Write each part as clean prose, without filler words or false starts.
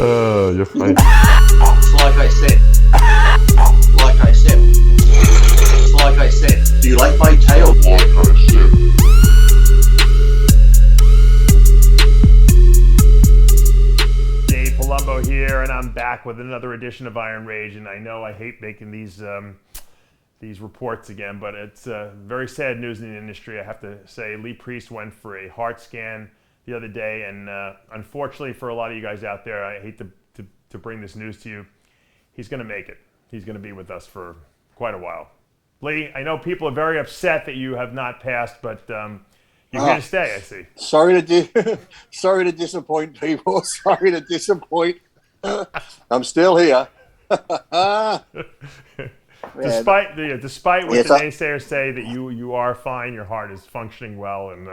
You're funny. Like I said. Like I said. Like I said. Do you like my tail? Like I said. Dave Palumbo here, and I'm back with another edition of Iron Rage. And I know I hate making these reports again, but it's very sad news in the industry. I have to say, Lee Priest went for a heart scan the other day, and unfortunately for a lot of you guys out there, I hate to bring this news to you. He's going to make it. He's going to be with us for quite a while. Lee, I know people are very upset that you have not passed, but you're here to stay, I see. Sorry to disappoint people. Sorry to disappoint. I'm still here. Despite what the naysayers say, that you are fine, your heart is functioning well, and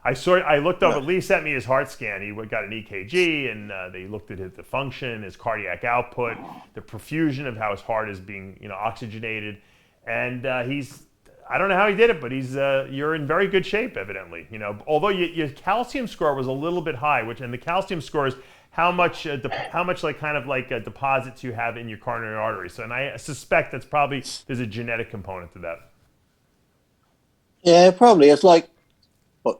I looked over. Lee sent me his heart scan. He got an EKG, and they looked at the function, his cardiac output, the perfusion of how his heart is being oxygenated, and I don't know how he did it, but you're in very good shape, evidently. Although your calcium score was a little bit high, and the calcium score is how much deposits you have in your coronary artery. So, and I suspect there's a genetic component to that. Yeah, probably. It's like,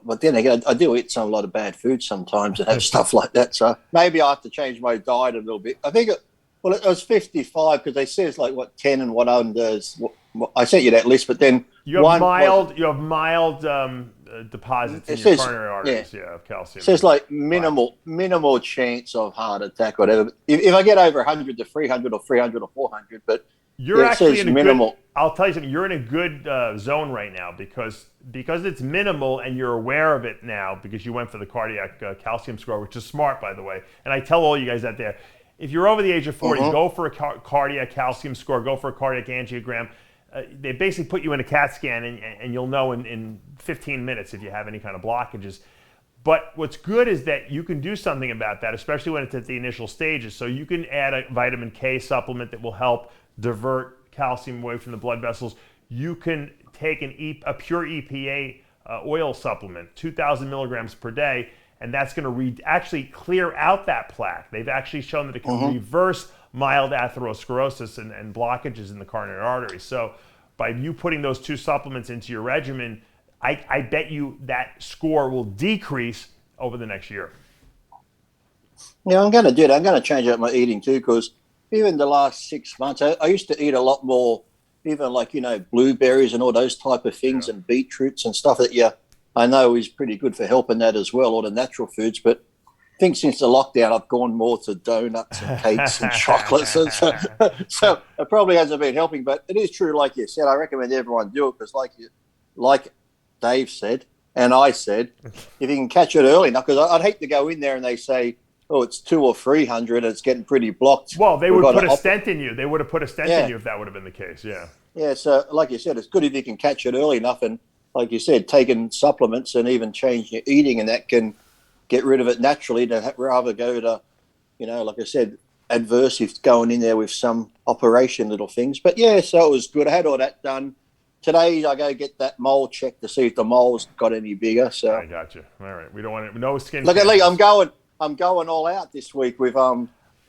but then again, I do eat a lot of bad food sometimes and have stuff like that. So maybe I have to change my diet a little bit. I think it was 55 because they say it's like 10 and 1 under is. I sent you that list, but then you have mild deposits in your coronary arteries, of calcium. So it's like minimal chance of heart attack, whatever. If I get over 100 to 300 or 300 or 400, but you're actually in minimal. I'll tell you something. You're in a good zone right now because it's minimal and you're aware of it now because you went for the cardiac calcium score, which is smart, by the way. And I tell all you guys out there, if you're over the age of 40, go for a cardiac calcium score, go for a cardiac angiogram. They basically put you in a CAT scan and you'll know in 15 minutes if you have any kind of blockages. But what's good is that you can do something about that, especially when it's at the initial stages. So you can add a vitamin K supplement that will help divert calcium away from the blood vessels. You can take a pure EPA oil supplement, 2,000 milligrams per day, and that's going to actually clear out that plaque. They've actually shown that it can reverse mild atherosclerosis and blockages in the coronary arteries. So by you putting those two supplements into your regimen, I bet you that score will decrease over the next year. Yeah, I'm going to do that. I'm going to change up my eating too, because even the last 6 months, I used to eat a lot more, even like, blueberries and all those type of things and beetroots and stuff that I know is pretty good for helping that as well, all the natural foods. But I think since the lockdown, I've gone more to donuts and cakes and chocolates. And so it probably hasn't been helping. But it is true, like you said, I recommend everyone do it because like Dave said and I said, if you can catch it early enough, because I'd hate to go in there and they say, oh, it's 200 or 300 and it's getting pretty blocked. Well, they would put a stent in you. They would have put a stent in you if that would have been the case, Yeah, so like you said, it's good if you can catch it early enough. And like you said, taking supplements and even changing your eating and that can get rid of it naturally to rather go to, like I said, adverse if going in there with some operation little things. But yeah, so it was good. I had all that done. Today I go get that mole checked to see if the mole's got any bigger. So I got you. All right, we don't want no skin. Look at Lee, I'm going all out this week with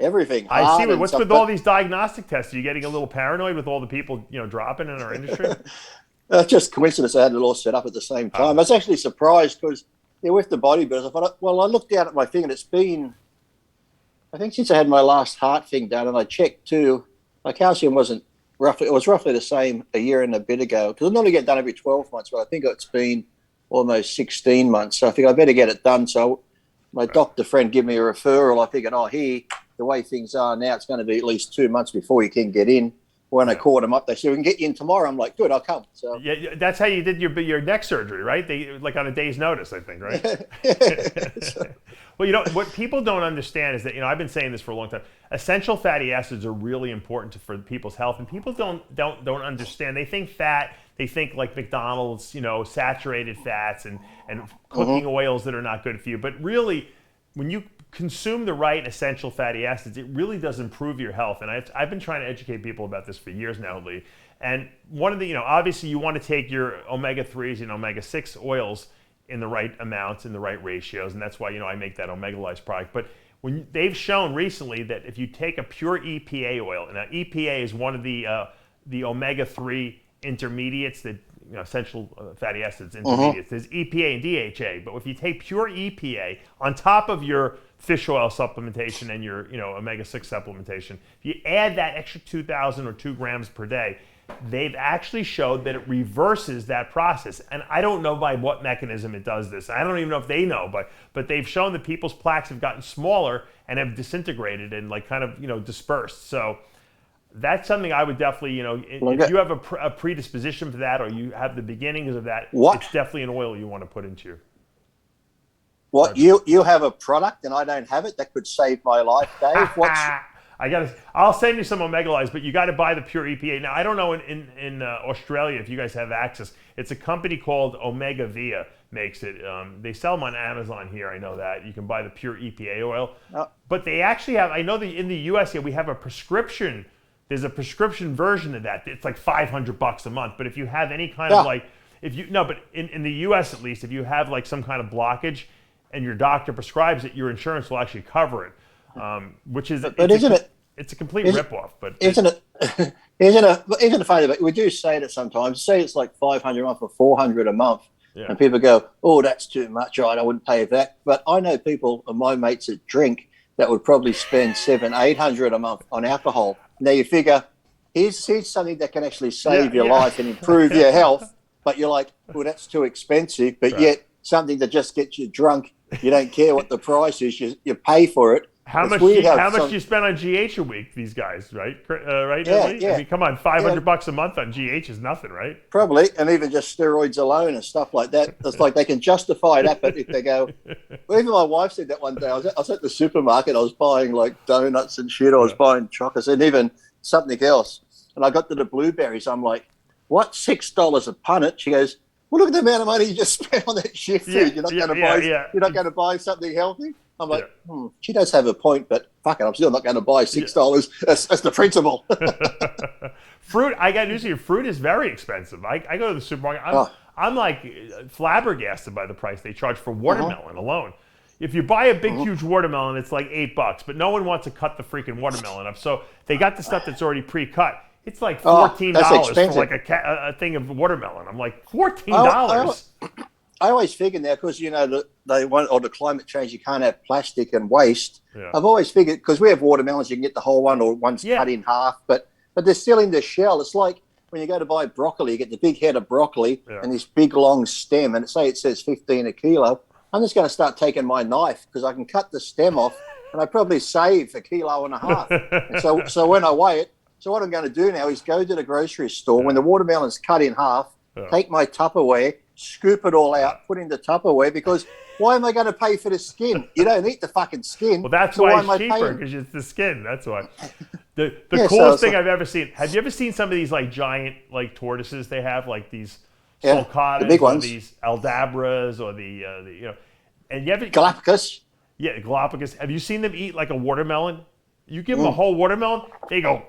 everything. I see. What's with all these diagnostic tests? Are you getting a little paranoid with all the people dropping in our industry? Just coincidence. I had it all set up at the same time. I was actually surprised because with the bodybuilders, I thought, well, I looked down at my thing and it's been, I think since I had my last heart thing done, and I checked too, my calcium was roughly the same a year and a bit ago, because I normally get done every 12 months, but I think it's been almost 16 months. So I think I better get it done. So my doctor friend gave me a referral. I figured, the way things are now, it's going to be at least 2 months before you can get in. When I called them up, they said, we can get you in tomorrow. I'm like, good, I'll come. So yeah, that's how you did your neck surgery, right? They like on a day's notice, I think, right? Well, what people don't understand is that, I've been saying this for a long time. Essential fatty acids are really important for people's health, and people don't understand. They think fat. They think like McDonald's, saturated fats and cooking oils that are not good for you. But really, when you consume the right essential fatty acids, it really does improve your health. And I've been trying to educate people about this for years now, Lee. And one of the, obviously you want to take your omega-3s and omega-6 oils in the right amounts, in the right ratios. And that's why, I make that Omega-Lyse product. But they've shown recently that if you take a pure EPA oil, and now EPA is one of the omega-3 intermediates, that essential fatty acids intermediates. There's EPA and DHA, but if you take pure EPA on top of your fish oil supplementation and your omega-6 supplementation, if you add that extra 2,000 or 2 grams per day, they've actually showed that it reverses that process. And I don't know by what mechanism it does this. I don't even know if they know, but they've shown that people's plaques have gotten smaller and have disintegrated and kind of dispersed. So that's something I would definitely, if you have a predisposition for that, or you have the beginnings of that, it's definitely an oil you want to put into your. What, you have a product and I don't have it that could save my life, Dave? I'll send you some Omega Lives, but you got to buy the pure EPA. Now, I don't know in Australia if you guys have access. It's a company called Omega Via makes it. They sell them on Amazon here. I know that. You can buy the pure EPA oil. But they actually have, I know that in the US here, we have a prescription. There's a prescription version of that. It's like $500 a month. But if you have any kind of but in the US at least, if you have like some kind of blockage and your doctor prescribes it, your insurance will actually cover it. Which is, it's a complete ripoff. But isn't it funny? But we do say that sometimes. Say it's like $500 a month or $400 a month, and people go, "Oh, that's too much. I wouldn't pay that." But I know people, my mates that drink, that would probably spend $700-800 a month on alcohol. Now you figure, here's something that can actually save your life and improve your health. But you're like, "Well, that's too expensive." But yet something that just gets you drunk, you don't care what the price is. You pay for it. How much do you spend on GH a week, these guys, right? Right? I mean, come on, $500 a month on GH is nothing, right? Probably, and even just steroids alone and stuff like that. It's like they can justify that, but if they go... Well, even my wife said that one day. I was at the supermarket, I was buying like donuts and shit, I was buying chocolates and even something else. And I got to the blueberries, I'm like, what, $6 a punnet? She goes, well, look at the amount of money you just spent on that shit food. You're not going to buy something healthy? I'm like, she does have a point, but fuck it, I'm still not going to buy $6. That's the principle. Fruit, I got news for you. Fruit is very expensive. I go to the supermarket. I'm like flabbergasted by the price they charge for watermelon alone. If you buy a big, huge watermelon, it's like $8, but no one wants to cut the freaking watermelon up. So they got the stuff that's already pre-cut. It's like $14 for like a thing of watermelon. I'm like, $14? I always figured now, because they want, or the climate change, you can't have plastic and waste. I've always figured, because we have watermelons, you can get the whole one, or one's cut in half, but they're still in the shell. It's like when you go to buy broccoli, you get the big head of broccoli and this big long stem, and say it says 15 a kilo. I'm just going to start taking my knife, because I can cut the stem off, and I probably save 1.5 kilos. And so when I weigh it, so what I'm going to do now is go to the grocery store when the watermelon's cut in half, take my Tupperware, scoop it all out, put in the Tupperware, because why am I going to pay for the skin? You don't eat the fucking skin. Well, that's why it's cheaper, because it's the skin. That's why. The coolest thing I've ever seen. Have you ever seen some of these like giant like tortoises they have, like these sulcatas, the big ones, or these aldabras, or the and you ever Galapagos? Yeah, Galapagos. Have you seen them eat like a watermelon? You give them a whole watermelon, they go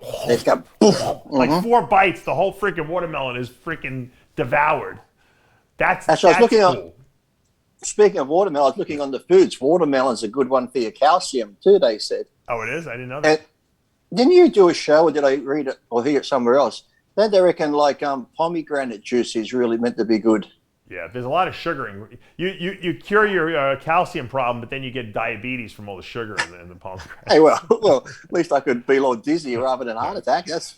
like 4 bites. The whole freaking watermelon is freaking devoured. That's I was looking cool. Speaking of watermelon, I was looking on the foods. Watermelon's a good one for your calcium too, they said. Oh, it is? I didn't know that. And didn't you do a show, or did I read it or hear it somewhere else? Then they reckon like pomegranate juice is really meant to be good. Yeah, there's a lot of sugaring. You cure your calcium problem, but then you get diabetes from all the sugar in the pomegranate. Hey, well, at least I could be a little dizzy rather than a heart attack. That's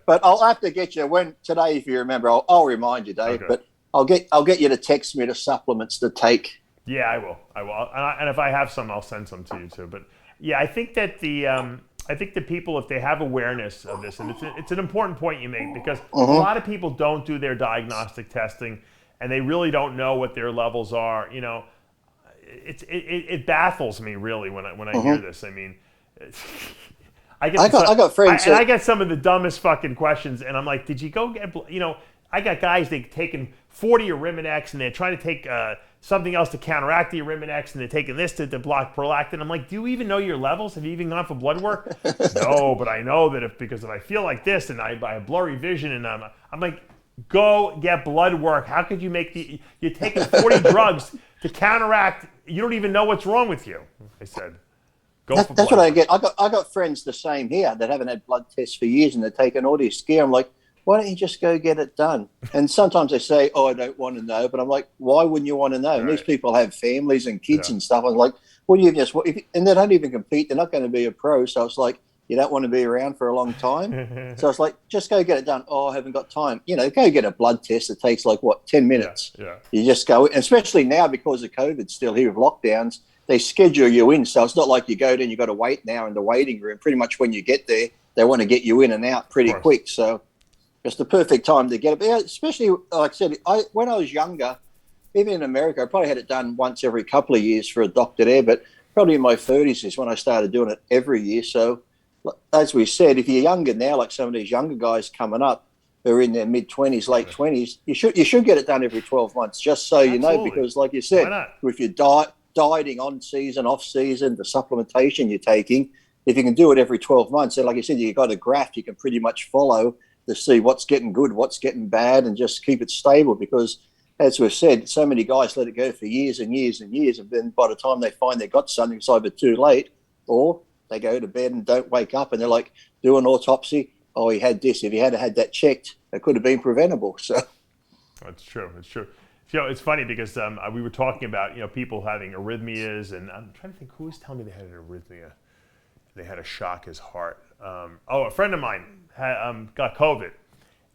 But I'll have to get you today, if you remember. I'll remind you, Dave. Okay. But I'll get you to text me the supplements to take. Yeah, I will. And if I have some, I'll send some to you too. But yeah, I think that the people, if they have awareness of this, and it's an important point you make, because a lot of people don't do their diagnostic testing, and they really don't know what their levels are. It baffles me really when I hear this. I mean, I got friends. I get some of the dumbest fucking questions, and I'm like, did you go get? I got guys they've taken 40 Arimidex, and they're trying to take something else to counteract the Arimidex, and they're taking this to block prolactin. I'm like, do you even know your levels? Have you even gone for blood work? No, but I know that because if I feel like this, and I have blurry vision, and I'm like, go get blood work. How could you you're taking 40 drugs to counteract, you don't even know what's wrong with you. I said, That's what I get. I got friends the same here that haven't had blood tests for years and they're taking all this gear. I'm like, why don't you just go get it done? And sometimes they say, oh, I don't want to know. But I'm like, why wouldn't you want to know? And these people have families and kids and stuff. I'm like, well, you just, and they don't even compete. They're not going to be a pro. So it's like, you don't want to be around for a long time. So it's like, just go get it done. Oh, I haven't got time. Go get a blood test. It takes 10 minutes. Yeah. You just go, and especially now because of COVID still here with lockdowns, they schedule you in. So it's not like you go there and you got to wait now in the waiting room. Pretty much when you get there, they want to get you in and out pretty quick. So it's the perfect time to get it. But yeah, especially, like I said, when I was younger, even in America, I probably had it done once every couple of years for a doctor there, but probably in my 30s is when I started doing it every year. So as we said, if you're younger now, like some of these younger guys coming up who are in their mid-20s, late 20s, you should get it done every 12 months, just so you know, because like you said, with your dieting on season, off season, the supplementation you're taking, if you can do it every 12 months, then like you said, you've got a graph you can pretty much follow to see what's getting good, what's getting bad, and just keep it stable. Because as we've said, so many guys let it go for years and years and years, and then by the time they find they got something, it's either too late or they go to bed and don't wake up and they're like, do an autopsy. Oh, he had this. If he had had that checked, it could have been preventable. So that's true. It's true. It's funny because we were talking about people having arrhythmias, and I'm trying to think who was telling me they had an arrhythmia. They had to shock his heart. A friend of mine got COVID,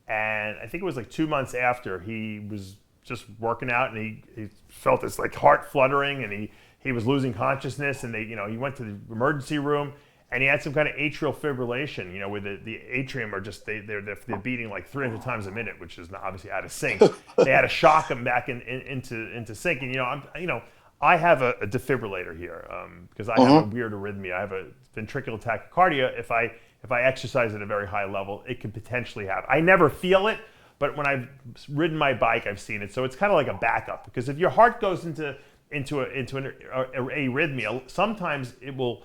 and I think it was like 2 months after he was just working out, and he felt this like heart fluttering, and he was losing consciousness, and he went to the emergency room, and he had some kind of atrial fibrillation, where the atrium are just they're beating like 300 times a minute, which is obviously out of sync. They had to shock him back into sync, and I have a defibrillator here because I have a weird arrhythmia. I have a ventricular tachycardia. If I exercise at a very high level, it could potentially happen. I never feel it, but when I've ridden my bike, I've seen it. So it's kind of like a backup, because if your heart goes into an arrhythmia, sometimes it will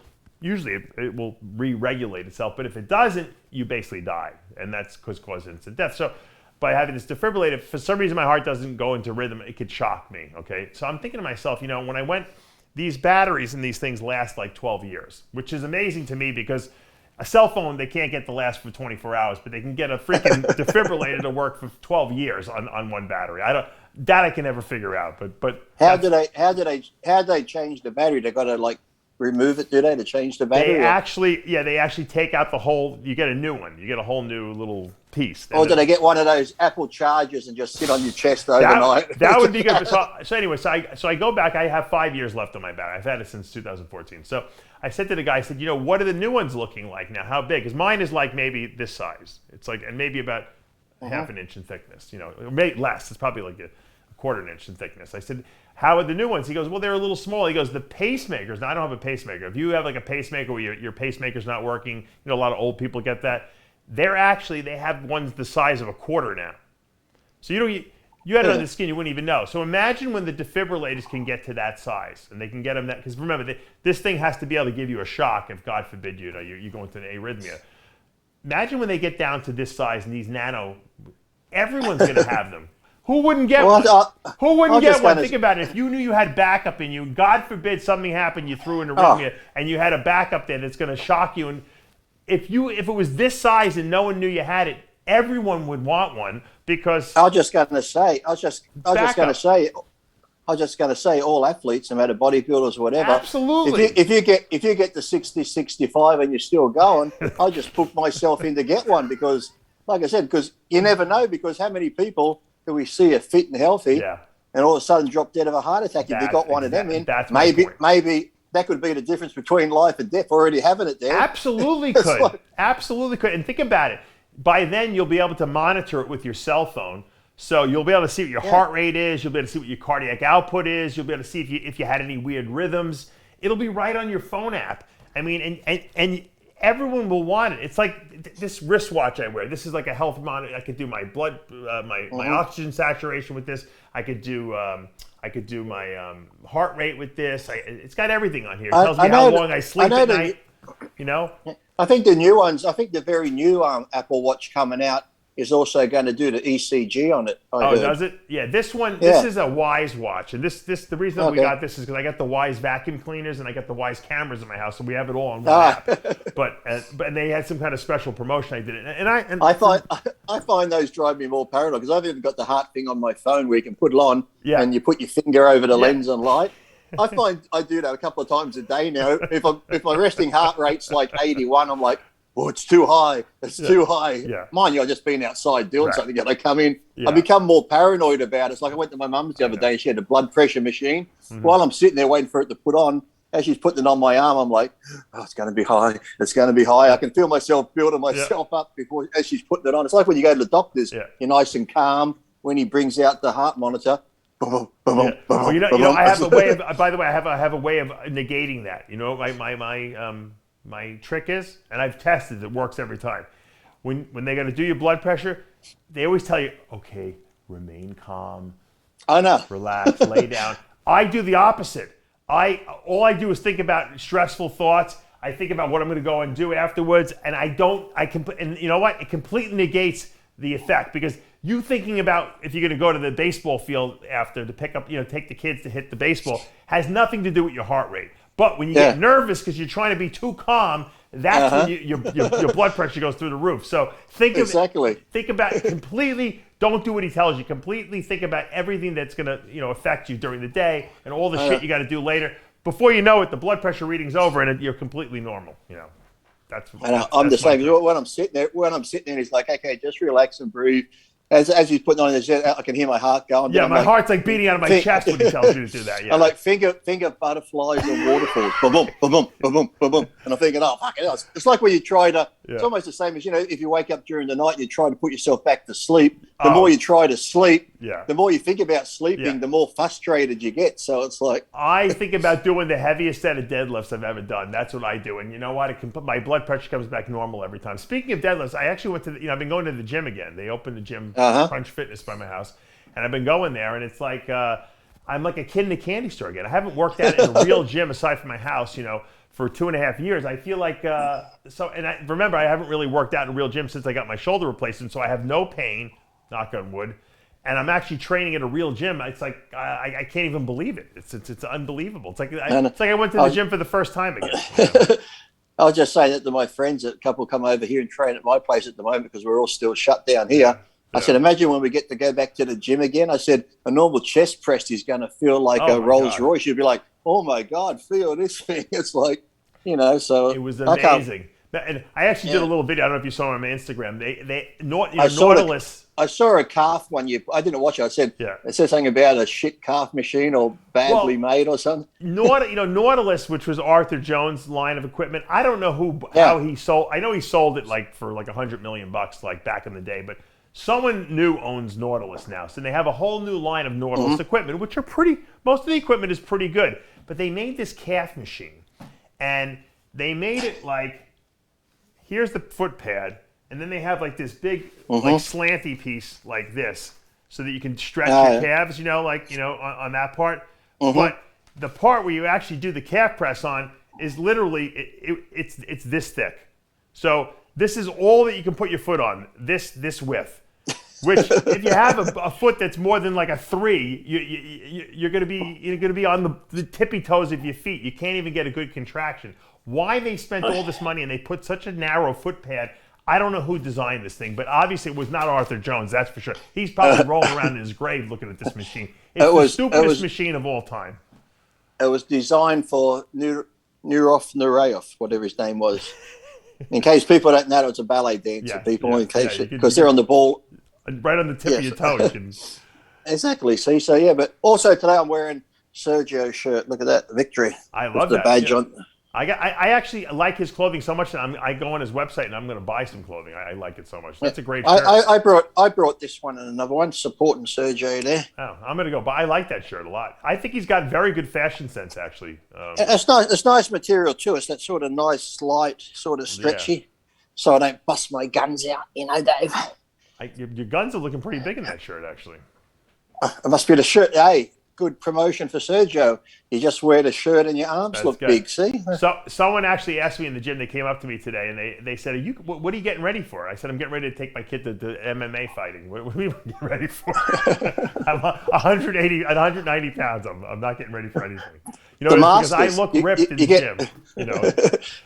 re-regulate itself. But if it doesn't, you basically die, and that's cause instant death. So by having this defibrillator, for some reason my heart doesn't go into rhythm, it could shock me. Okay, so I'm thinking to myself, when I went, these batteries and these things last like 12 years, which is amazing to me, because a cell phone, they can't get to last for 24 hours, but they can get a freaking defibrillator to work for 12 years on one battery. I can never figure out. But how do they change the battery? They got to remove it, do they, to change the battery? They actually take out the whole. You get a new one. You get a whole new little piece. Or do they get one of those Apple chargers and just sit on your chest overnight? That would be good. So anyway, so I go back. I have 5 years left on my battery. I've had it since 2014. So I said to the guy, I said, what are the new ones looking like now? How big? Because mine is like maybe this size. It's like, and maybe about half an inch in thickness. Maybe less. It's probably like a quarter an inch in thickness. I said, how are the new ones? He goes, well, they're a little small. He goes, the pacemakers. Now, I don't have a pacemaker. If you have like a pacemaker where your pacemaker's not working, a lot of old people get that. They have ones the size of a quarter now. So you had it on the skin, you wouldn't even know. So imagine when the defibrillators can get to that size, and they can get them that, because remember, this thing has to be able to give you a shock if, God forbid, you go into an arrhythmia. Imagine when they get down to this size and these nano, everyone's going to have them. Who wouldn't get one? Who wouldn't get one? Think about it. If you knew you had backup in you, God forbid something happened, you threw an arrhythmia, and you had a backup there that's going to shock you. And if it was this size and no one knew you had it, everyone would want one, because I was just going to say, all athletes, no matter bodybuilders or whatever. Absolutely. If you get to 60, 65 and you're still going, I just put myself in to get one, because, like I said, because you never know, because how many people do we see are fit and healthy and all of a sudden drop dead of a heart attack? If you got one of them in, maybe that could be the difference between life and death, already having it there. Absolutely could. Absolutely could. And think about it. By then, you'll be able to monitor it with your cell phone. So you'll be able to see what your heart rate is. You'll be able to see what your cardiac output is. You'll be able to see if you had any weird rhythms. It'll be right on your phone app. I mean, and everyone will want it. It's like this wristwatch I wear. This is like a health monitor. I could do my blood, my oxygen saturation with this. I could do my heart rate with this. It's got everything on here. It tells me how long I sleep at night. I think the new ones. I think the very new Apple Watch coming out is also going to do the ECG on it. I heard. Does it? Yeah, this one, Yeah. this is a Wise watch. And the reason we got this is because I got the Wise vacuum cleaners and I got the Wise cameras in my house, so we have it all on one app. But they had some kind of special promotion I did it. And I find those drive me more paranoid, because I've even got the heart thing on my phone where you can put it on and you put your finger over the lens and light. I find I do that a couple of times a day now. If my resting heart rate's like 81, I'm like, oh, it's too high. It's too high. Yeah. Mind you, I've just been outside doing something. I come in. I become more paranoid about it. It's like I went to my mum's the other day and she had a blood pressure machine. While I'm sitting there waiting for it to put on, as she's putting it on my arm, I'm like, oh, it's going to be high. It's going to be high. I can feel myself building myself up as she's putting it on. It's like when you go to the doctor's, you're nice and calm. When he brings out the heart monitor, Well, I have a way of. By the way, I have a way of negating that. You know, my trick is, and I've tested, it works every time. When they got to do your blood pressure, they always tell you, okay, remain calm. I know. Relax, lay down. I do the opposite. All I do is think about stressful thoughts. I think about what I'm going to go and do afterwards, and and you know what? It completely negates the effect, because you thinking about if you're going to go to the baseball field after to pick up, take the kids to hit the baseball, has nothing to do with your heart rate. But when you get nervous because you're trying to be too calm, that's when your blood pressure goes through the roof. So think about it completely. Don't do what he tells you. Completely think about everything that's going to affect you during the day and all the shit you got to do later. Before you know it, the blood pressure reading's over and you're completely normal. I'm the same. When I'm sitting there, he's like, okay, just relax and breathe. As he's putting on his jet, I can hear my heart going. Yeah, my heart's like beating out of my chest when he tells you to do that. Yeah. I'm like finger butterflies and waterfalls. Boom, boom, boom, boom, boom, boom, boom, boom. And I'm thinking, oh, fuck it. It's like when you try to, it's almost the same as, if you wake up during the night and you try to put yourself back to sleep, the more you try to sleep, the more you think about sleeping, the more frustrated you get. So it's like. I think about doing the heaviest set of deadlifts I've ever done. That's what I do. And you know what? My blood pressure comes back normal every time. Speaking of deadlifts, I actually went to, I've been going to the gym again. They opened the gym, Crunch Fitness by my house. And I've been going there, and it's like, I'm like a kid in a candy store again. I haven't worked out in a real gym aside from my house, for 2.5 years. I feel like, remember, I haven't really worked out in a real gym since I got my shoulder replaced, and so I have no pain, knock on wood, and I'm actually training at a real gym. It's like, I can't even believe it. It's unbelievable. It's like I went to the gym for the first time again. I was just saying that to my friends, a couple come over here and train at my place at the moment because we're all still shut down here. I said, imagine when we get to go back to the gym again. I said, a normal chest press is going to feel like a Rolls Royce. You'd be like, oh my God, feel this thing. It's like, so. It was amazing. And I actually did a little video. I don't know if you saw it on my Instagram. Nautilus. I saw a calf one year. I didn't watch it. I said, it said something about a shit calf machine or badly made or something. Nautilus, which was Arthur Jones' line of equipment. I don't know how he sold. I know he sold it for $100 million like back in the day, but someone new owns Nautilus now. So they have a whole new line of Nautilus equipment, which are most of the equipment is pretty good. But they made this calf machine, and they made it like, here's the foot pad, and then they have like this big like slanty piece like this, so that you can stretch your calves, on that part. But the part where you actually do the calf press on is literally it's this thick. So this is all that you can put your foot on, this width. Which, if you have a foot that's more than like a 3, you're gonna be on the tippy toes of your feet. You can't even get a good contraction. Why they spent all this money and they put such a narrow foot pad? I don't know who designed this thing, but obviously it was not Arthur Jones. That's for sure. He's probably rolling around in his grave looking at this machine. It's the stupidest machine of all time. It was designed for Nureyev, whatever his name was. In case people don't know, it's a ballet dancer. Because they're on the ball. Right on the tip of your toe. Exactly. See, but also today I'm wearing Sergio's shirt. Look at that, Victory. I love the that badge on. I actually like his clothing so much that I go on his website and I'm going to buy some clothing. I like it so much. That's a great shirt. I brought this one and another one supporting Sergio there. Oh, I'm going to go buy. I like that shirt a lot. I think he's got very good fashion sense, actually. It's nice. It's nice material too. It's that sort of nice, light, sort of stretchy, so I don't bust my guns out. Dave. Your guns are looking pretty big in that shirt, actually. It must be the shirt. Hey, good promotion for Sergio. You just wear the shirt and your arms That's look good. big. See? So someone actually asked me in the gym. They came up to me today and they said, what are you getting ready for? I said, I'm getting ready to take my kid to MMA fighting. What are you getting ready for? I'm 190 pounds. I'm not getting ready for anything. You know, because I look ripped in the gym. You know,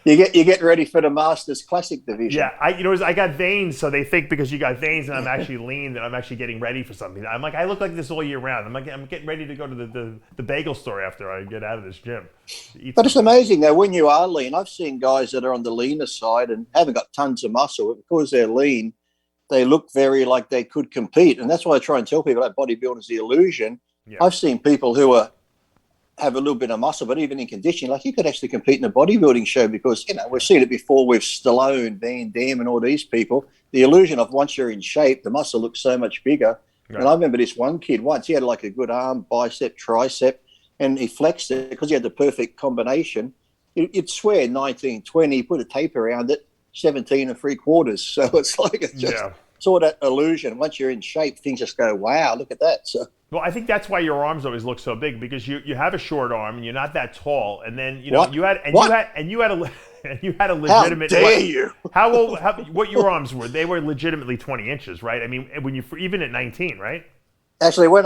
you get ready for the Masters Classic division. Yeah, I got veins, so they think because you got veins and I'm actually lean that I'm actually getting ready for something. I'm like, I look like this all year round. I'm getting ready to go to the bagel store after I get out of this gym. But it's amazing though, when you are lean, I've seen guys that are on the leaner side and haven't got tons of muscle, but because they're lean, they look very like they could compete. And that's why I try and tell people that bodybuilding is the illusion. Yeah. I've seen people who have a little bit of muscle, but even in conditioning, like you could actually compete in a bodybuilding show because, you know, we've seen it before with Stallone, Van Damme and all these people. The illusion of once you're in shape, the muscle looks so much bigger. Right. And I remember this one kid once, he had like a good arm, bicep, tricep, and he flexed it because he had the perfect combination. You'd swear 19, 20, put a tape around it, 17 3/4. So it's like it's just sort of that illusion. Once you're in shape, things just go, wow, look at that. So. Well, I think that's why your arms always look so big because you have a short arm and you're not that tall, and then you know you had a legitimate. How dare you? What your arms were? They were legitimately 20 inches, right? I mean, when you even at 19, right? Actually, when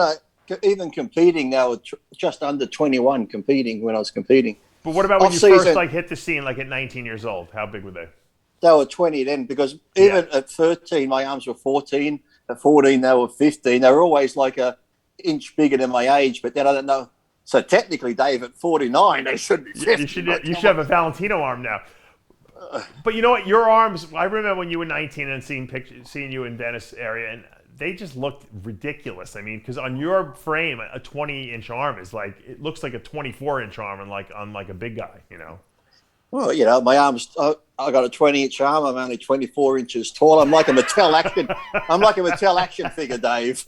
even competing now, just under 21 competing when I was competing. But what about when you first like hit the scene, like at 19 years old? How big were they? They were 20 then, because even at 13, my arms were 14. At 14, they were 15. They were always like a inch bigger than my age, but then I don't know. So technically, Dave, at 49, they should be 50. You should have a Valentino arm now. But you know what? Your arms, I remember when you were 19 and seeing you in Venice area, and they just looked ridiculous. I mean, because on your frame, a 20-inch arm is like, it looks like a 24-inch arm on like a big guy, you know? Well, you know, my arms, I got a 20-inch arm. I'm only 24 inches tall. I'm like a Mattel action figure, Dave.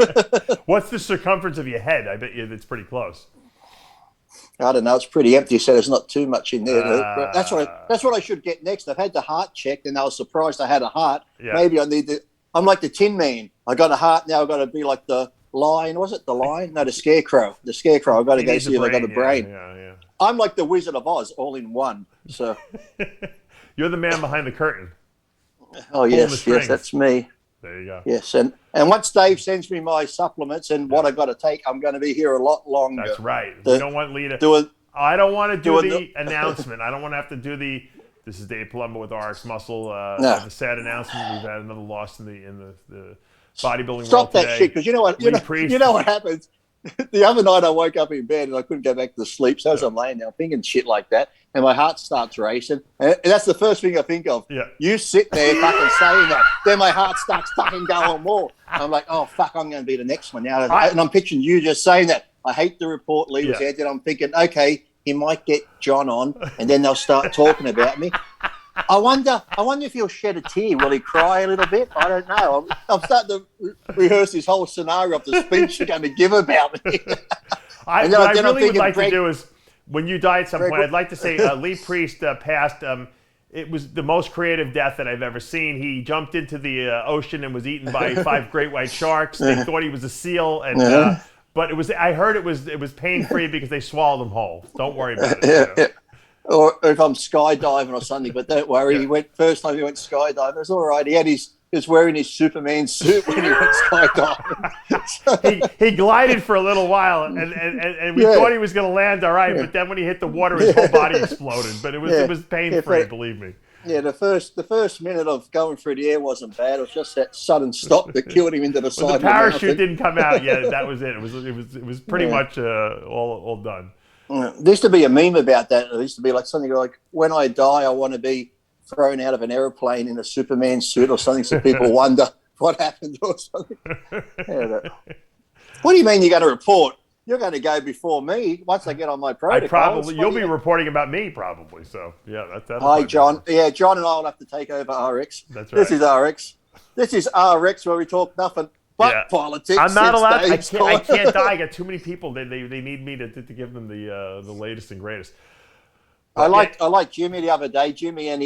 What's the circumference of your head? I bet you it's pretty close. I don't know. It's pretty empty, so there's not too much in there. That's what I should get next. I've had the heart checked, and I was surprised I had a heart. Yeah. Maybe I need to. I'm like the Tin Man. I got a heart now. I've got to be like the Lion. Was it the Lion? No, the Scarecrow. The Scarecrow. I've got to go see if I got a brain. Yeah. I'm like the Wizard of Oz, all in one. So you're the man behind the curtain. Oh yes, that's me. There you go. Yes, and once Dave sends me my supplements and what I got to take, I'm going to be here a lot longer. That's right. We don't want Lee to. I don't want to do the announcement. I don't want to have to do the. This is Dave Palumbo with RxMuscle. The sad announcement: we've had another loss in the bodybuilding world today. Stop that shit, because you know what? You know what happens. The other night I woke up in bed and I couldn't go back to sleep. So as I'm laying there, I'm thinking shit like that, and my heart starts racing. And that's the first thing I think of. Yeah. You sit there fucking saying that, then my heart starts fucking going more. I'm like, oh fuck, I'm going to be the next one now. And I'm picturing you just saying that. I hate the report Lee was out there. I'm thinking, okay, he might get John on, and then they'll start talking about me. I wonder if he'll shed a tear. Will he cry a little bit? I don't know. I'm starting to rehearse this whole scenario of the speech you're going to give about me. What I really would like to do is, when you die at some point, I'd like to say Lee Priest passed. It was the most creative death that I've ever seen. He jumped into the ocean and was eaten by 5 great white sharks. They thought he was a seal, and but I heard it was pain-free because they swallowed him whole. Don't worry about it. Yeah. Or if I'm skydiving or something, but don't worry. He went first time he went skydiving. It was all right. He was wearing his Superman suit when he went skydiving. he glided for a little while, and we thought he was going to land all right. But then when he hit the water, his whole body exploded. But it was pain free, believe me. Yeah, the first minute of going through the air wasn't bad. It was just that sudden stop that killed him into the side. The parachute didn't come out yet. That was it. It was pretty much all done. There used to be a meme about that. It used to be like something like, when I die, I want to be thrown out of an airplane in a Superman suit or something, so people wonder what happened or something. What do you mean you're going to report? You're going to go before me once I get on my protocol. You'll be reporting about me probably. So yeah, that's. Hi, John. Yeah, John and I will have to take over RX. That's right. This is RX. This is RX, where we talk nothing but politics. I'm not allowed. I can't die. I got too many people. They need me to give them the latest and greatest. But I like Jimmy the other day. Jimmy and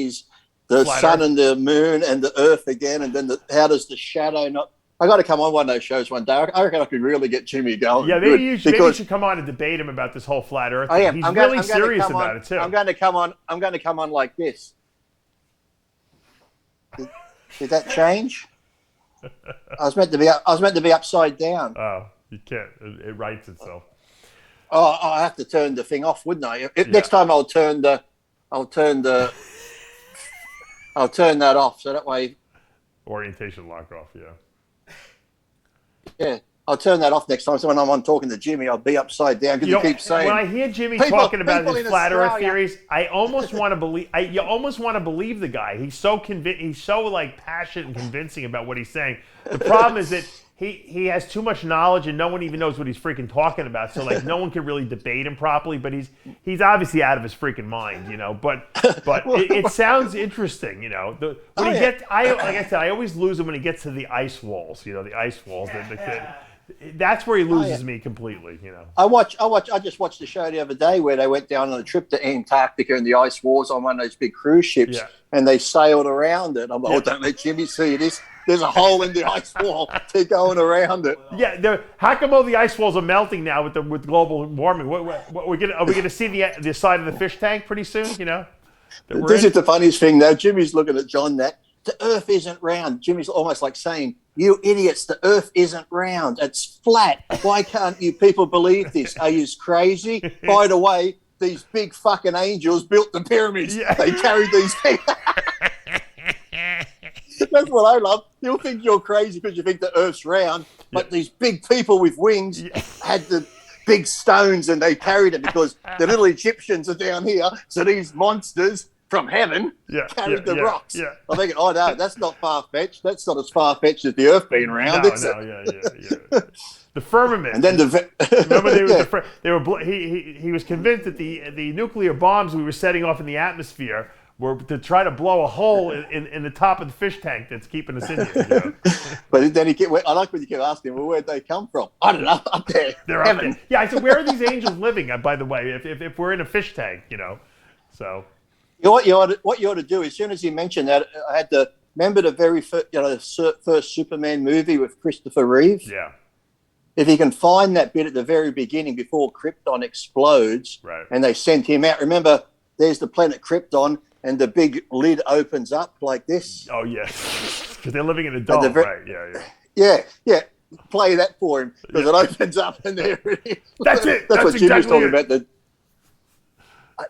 the sun and the moon and the earth again, and then how does the shadow not I got to come on one of those shows one day. I reckon I could really get Jimmy going. Yeah, maybe you should come on and debate him about this whole flat Earth thing. I am. He's really serious about it too. I'm going to come on like this. Did that change? I was meant to be upside down. Oh, you can't. It writes itself. Oh, I have to turn the thing off, wouldn't I? Next time I'll turn that off, so that way. Orientation lock off, yeah. Yeah, I'll turn that off next time. So when I'm on talking to Jimmy, I'll be upside down because you keep saying. When I hear Jimmy talking about his flat Earth theories, I almost want to believe. You almost want to believe the guy. He's so He's so like passionate and convincing about what he's saying. The problem is that he has too much knowledge and no one even knows what he's freaking talking about. So like no one can really debate him properly. But he's obviously out of his freaking mind, you know. But it sounds interesting, you know. Like I said, I always lose him when he gets to the ice walls. You know, the ice walls. That's where he loses me completely, you know. I just watched the show the other day where they went down on a trip to Antarctica and the ice wars on one of those big cruise ships, and they sailed around it. I'm like, don't let Jimmy see this. There's a hole in the ice wall. They're going around it. Yeah, how come all the ice walls are melting now with global warming? Are we gonna see the side of the fish tank pretty soon? You know. This is the funniest thing though. Jimmy's looking at John that the Earth isn't round. Jimmy's almost like saying, "You idiots, the Earth isn't round. It's flat. Why can't you people believe this? Are you crazy?" By the way, these big fucking angels built the pyramids. Yeah. They carried these people. That's what I love. You'll think you're crazy because you think the Earth's round, but these big people with wings had the big stones and they carried it because the little Egyptians are down here. So these monsters from heaven carried the rocks. Yeah. I'm thinking, oh no, that's not far-fetched. That's not as far-fetched as the Earth being round. The firmament. And then remember he was convinced that the nuclear bombs we were setting off in the atmosphere were to try to blow a hole in the top of the fish tank that's keeping us in here. You know? But then I like when you keep asking, well, where'd they come from? I don't know, up there. They're heaven. Up there. Yeah, I said, where are these angels living, by the way, if we're in a fish tank, you know? So. What you ought to do, as soon as you mentioned that, I had to remember the very first Superman movie with Christopher Reeve? Yeah. If you can find that bit at the very beginning before Krypton explodes, and they sent him out. Remember, there's the planet Krypton, and the big lid opens up like this. Oh, yes. Because they're living in a dome, right? Yeah. Play that for him, because it opens up and there it is. That's it. That's what Jim was talking about.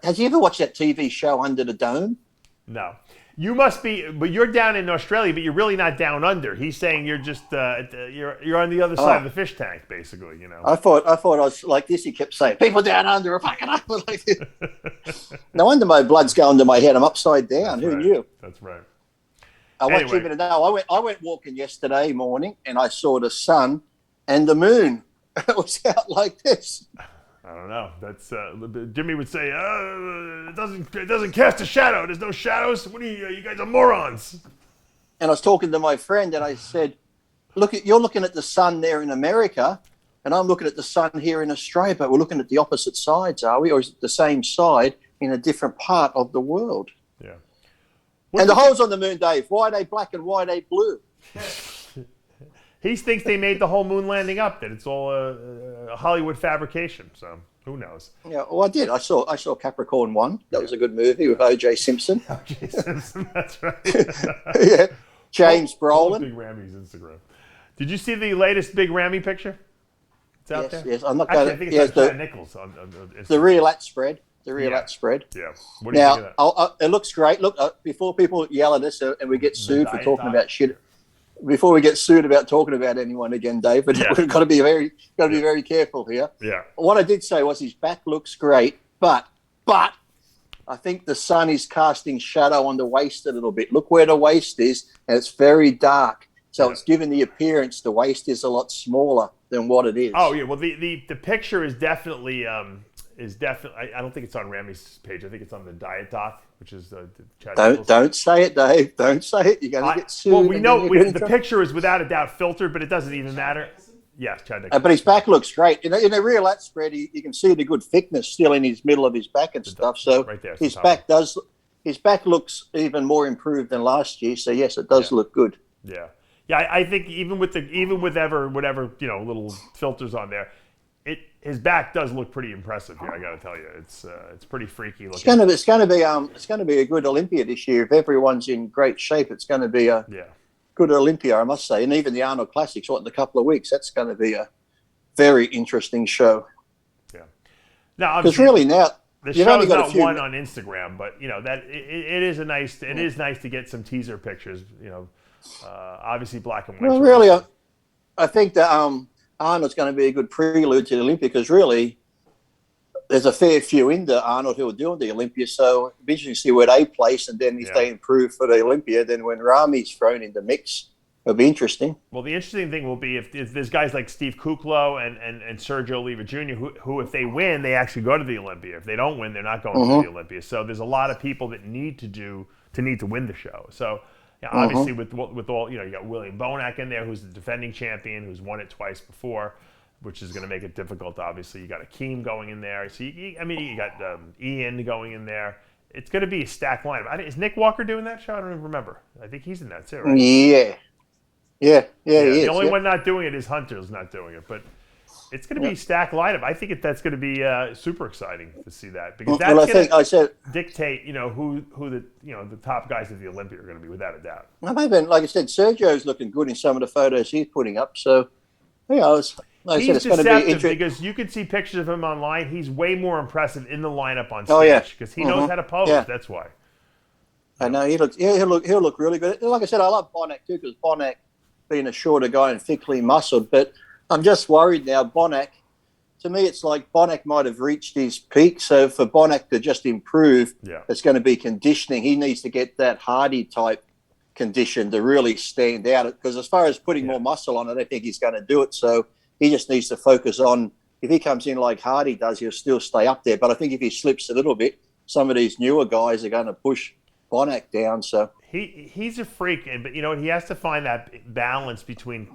Has you ever watched that TV show Under the Dome? No. You must be, but you're down in Australia, but you're really not down under. He's saying you're just you're on the other side of the fish tank, basically. You know. I thought I was like this. He kept saying, "People down under are fucking up." Like this. No wonder my blood's going to my head. I'm upside down. Who knew? That's right. I want you to know. I went walking yesterday morning, and I saw the sun and the moon. It was out like this. I don't know. That's Jimmy would say, it doesn't cast a shadow. There's no shadows. What are you guys are morons. And I was talking to my friend, and I said, you're looking at the sun there in America, and I'm looking at the sun here in Australia, but we're looking at the opposite sides, are we? Or is it the same side in a different part of the world? Yeah. And the holes on the moon, Dave, why are they black and why are they blue? He thinks they made the whole moon landing up, that it's all a Hollywood fabrication. So who knows? Yeah, well, I did. I saw Capricorn 1. That was a good movie with O.J. Simpson. O.J. Simpson, that's right. Yeah, James Brolin. Big Rammy's Instagram. Did you see the latest Big Rammy picture? It's out there. Yes, I'm not going to. I think it's Chad Nichols on Instagram. The real lat spread. The real lat spread. Yeah. What do you think of that? It looks great. Look, before people yell at us and we get sued for talking about shit. Before we get sued about talking about anyone again, Dave, but we've got to be very careful here. Yeah. What I did say was his back looks great, but I think the sun is casting shadow on the waist a little bit. Look where the waist is, and it's very dark. So it's giving the appearance the waist is a lot smaller than what it is. Oh yeah, well the picture is definitely I don't think it's on Rammy's page. I think it's on the Diet Doc, which is Chad. Don't say it, Dave. Don't say it. You're going to get sued. Well, we know the picture is without a doubt filtered, but it doesn't even matter. Yes, Chad Nichols. But his back looks great. In a real lat spread, you can see the good thickness still in his middle of his back and stuff. So right there, his back looks even more improved than last year. So yes, it does look good. Yeah. Yeah, I think even with whatever little filters on there, his back does look pretty impressive here. I got to tell you, it's pretty freaky looking. It's going to be a good Olympia this year if everyone's in great shape. It's going to be a good Olympia, I must say, and even the Arnold Classics, in a couple of weeks, that's going to be a very interesting show. Yeah. Now, because really now the show is not one on Instagram, but that it is nice to get some teaser pictures. Obviously black and white. Well, really, I think that Arnold's going to be a good prelude to the Olympia because really there's a fair few in the Arnold who are doing the Olympia, so it'll be interesting to see where they place, and then if they improve for the Olympia, then when Rami's thrown in the mix, it'll be interesting. Well, the interesting thing will be if there's guys like Steve Kuklo and Sergio Oliva Jr. who if they win, they actually go to the Olympia. If they don't win, they're not going to the Olympia. So there's a lot of people that need to win the show. So obviously with all you got William Bonac in there, who's the defending champion, who's won it twice before, which is going to make it difficult. Obviously, you got Akeem going in there. So you got Ian going in there. It's going to be a stacked lineup. Is Nick Walker doing that show? I don't even remember. I think he's in that too, right? Yeah, he is. The only one not doing it is Hunter's not doing it, but it's going to be a stacked lineup. I think that's going to be super exciting to see that because that's going to dictate, who the top guys at the Olympia are going to be without a doubt. Well, even like I said, Sergio's looking good in some of the photos he's putting up. So, it's going to be interesting because you can see pictures of him online. He's way more impressive in the lineup on stage because he knows how to pose. Yeah. That's why. I know he'll look really good. Like I said, I love Bonac too because Bonac, being a shorter guy and thickly muscled, but I'm just worried now. Bonac, to me, it's like Bonac might have reached his peak. So for Bonac to just improve, it's going to be conditioning. He needs to get that Hardy type condition to really stand out. Because as far as putting more muscle on, I don't think he's going to do it. So he just needs to focus on. If he comes in like Hardy does, he'll still stay up there. But I think if he slips a little bit, some of these newer guys are going to push Bonac down. So. He's a freak, but he has to find that balance between.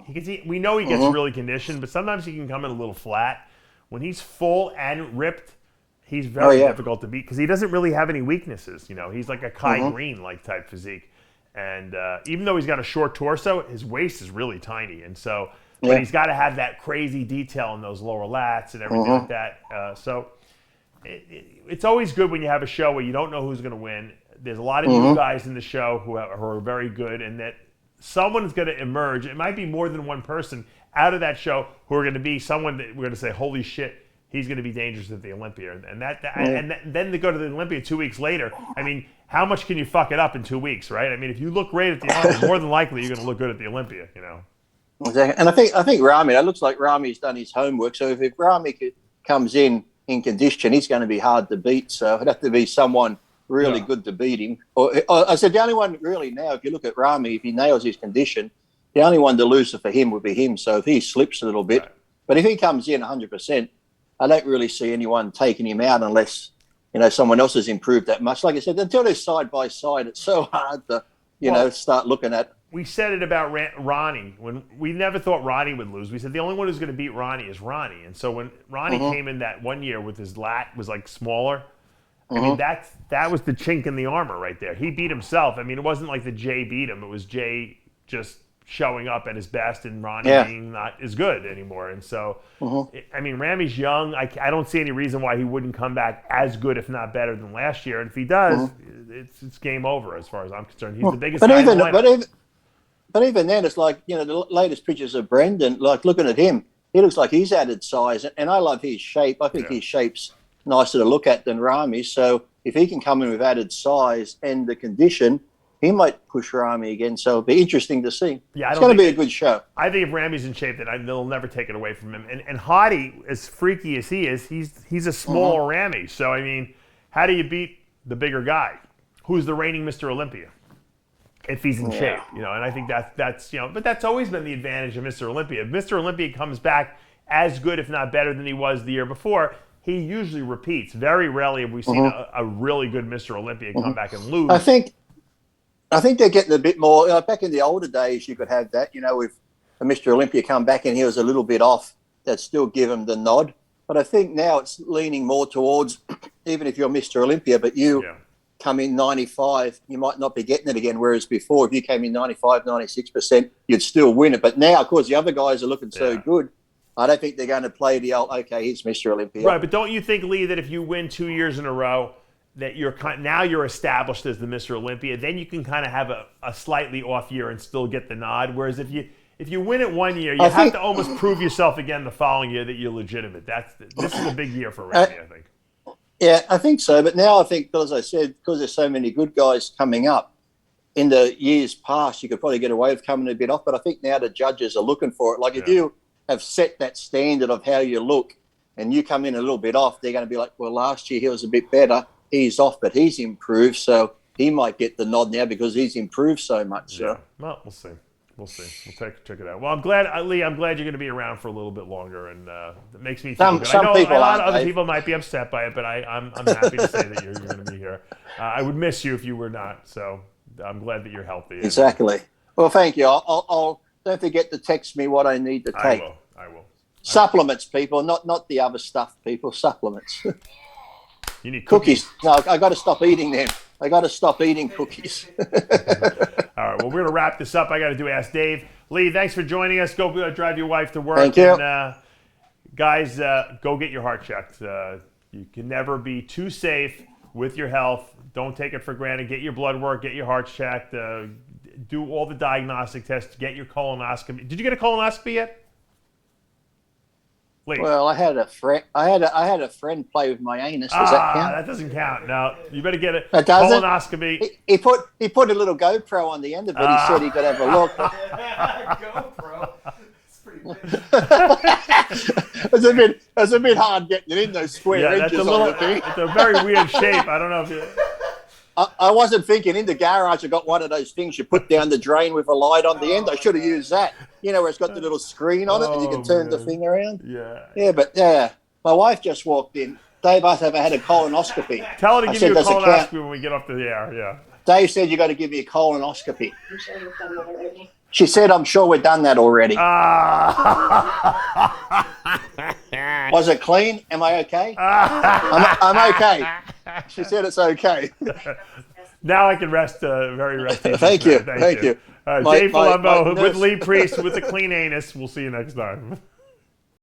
We know he gets really conditioned, but sometimes he can come in a little flat. When he's full and ripped, he's very difficult to beat because he doesn't really have any weaknesses. He's like a Kai Green like type physique, and even though he's got a short torso, his waist is really tiny, and so. But he's got to have that crazy detail in those lower lats and everything like that. So it's always good when you have a show where you don't know who's going to win. There's a lot of new guys in the show who are very good, and that someone's going to emerge. It might be more than one person out of that show who are going to be someone that we're going to say, "Holy shit, he's going to be dangerous at the Olympia." And then they go to the Olympia 2 weeks later. I mean, how much can you fuck it up in 2 weeks, right? I mean, if you look great at the Olympia, more than likely you're going to look good at the Olympia. Exactly. And I think Rami. It looks like Rami's done his homework. So if Rami comes in condition, he's going to be hard to beat. So it'd have to be someone really good to beat him. Or I said the only one really now, if you look at Rami, if he nails his condition, the only one to lose for him would be him. So if he slips a little bit, but if he comes in 100%, I don't really see anyone taking him out unless someone else has improved that much. Like I said, until they're side by side, it's so hard to start looking at. We said it about Ronnie when we never thought Ronnie would lose. We said the only one who's going to beat Ronnie is Ronnie, and so when Ronnie came in that one year with his lat was like smaller. I mean, that was the chink in the armor right there. He beat himself. I mean, it wasn't like the Jay beat him. It was Jay just showing up at his best and Ronnie being not as good anymore. And so, I mean, Rami's young. I don't see any reason why he wouldn't come back as good, if not better, than last year. And if he does, it's game over as far as I'm concerned. He's the biggest guy in the lineup. But even then, it's like, the latest pictures of Brendan, like looking at him, he looks like he's added size. And I love his shape. I think his shape's nicer to look at than Rami. So if he can come in with added size and the condition, he might push Rami again. So it'll be interesting to see. Yeah, it's going to be a good show. I think if Rami's in shape, then they'll never take it away from him. And Hardy, as freaky as he is, he's a smaller Rami. So, I mean, how do you beat the bigger guy? Who's the reigning Mr. Olympia? If he's in shape, and I think that's but that's always been the advantage of Mr. Olympia. If Mr. Olympia comes back as good, if not better, than he was the year before, he usually repeats. Very rarely have we seen a really good Mr. Olympia come back and lose. I think they're getting a bit more. Back in the older days, you could have that. If a Mr. Olympia come back and he was a little bit off, they'd still give him the nod. But I think now it's leaning more towards, even if you're Mr. Olympia, but you come in 95, you might not be getting it again. Whereas before, if you came in 95, 96%, you'd still win it. But now, of course, the other guys are looking so good. I don't think they're going to play the old, okay, he's Mr. Olympia. Right, but don't you think, Lee, that if you win 2 years in a row, that now you're established as the Mr. Olympia, then you can kind of have a slightly off year and still get the nod. Whereas if you win it 1 year, you have to almost prove yourself again the following year that you're legitimate. This is a big year for Randy, I think. Yeah, I think so. But now I think, as I said, because there's so many good guys coming up, in the years past, you could probably get away with coming a bit off. But I think now the judges are looking for it. Like if you have set that standard of how you look and you come in a little bit off, they're going to be like, well, last year he was a bit better. He's off, but he's improved. So he might get the nod now because he's improved so much. So. Yeah, well, we'll see. We'll see. We'll check it out. Well, I'm glad, Lee, I'm glad you're going to be around for a little bit longer, and it makes me feel good. I know a lot of other people might be upset by it, but I'm happy to say that you're going to be here. I would miss you if you were not, so I'm glad that you're healthy. Exactly. Well, thank you. I'll don't forget to text me what I need to take. I will. Supplements, people, not the other stuff, people. Supplements. You need cookies. No, I got to stop eating them. I got to stop eating cookies. All right, well, we're going to wrap this up. I got to do Ask Dave. Lee, thanks for joining us. Go drive your wife to work. Thank you. And, guys, go get your heart checked. You can never be too safe with your health. Don't take it for granted. Get your blood work. Get your heart checked. Do all the diagnostic tests. Get your colonoscopy. Did you get a colonoscopy yet? Lee. Well, I had a friend play with my anus. Does that count? That doesn't count. No, you better get a colonoscopy. He put a little GoPro on the end of it. He said he could have a look. GoPro. It's pretty big. It's a bit hard getting it in those square edges on the thing. It's a very weird shape. I don't know if you. I wasn't thinking in the garage I got one of those things you put down the drain with a light on the end. I should have used that. You know, where it's got the little screen on it and you can turn the thing around. Yeah. Yeah, but my wife just walked in. Dave, I have had a colonoscopy. Tell her to give you a colonoscopy when we get off the air, yeah. Dave said you got to give me a colonoscopy. I'm sure you've done that already. She said, I'm sure we've done that already. Was it clean? Am I okay? I'm okay. She said it's okay. Now I can rest very rested. Thank you. Thank you. Dave Palumbo with Lee Priest with a clean anus. We'll see you next time.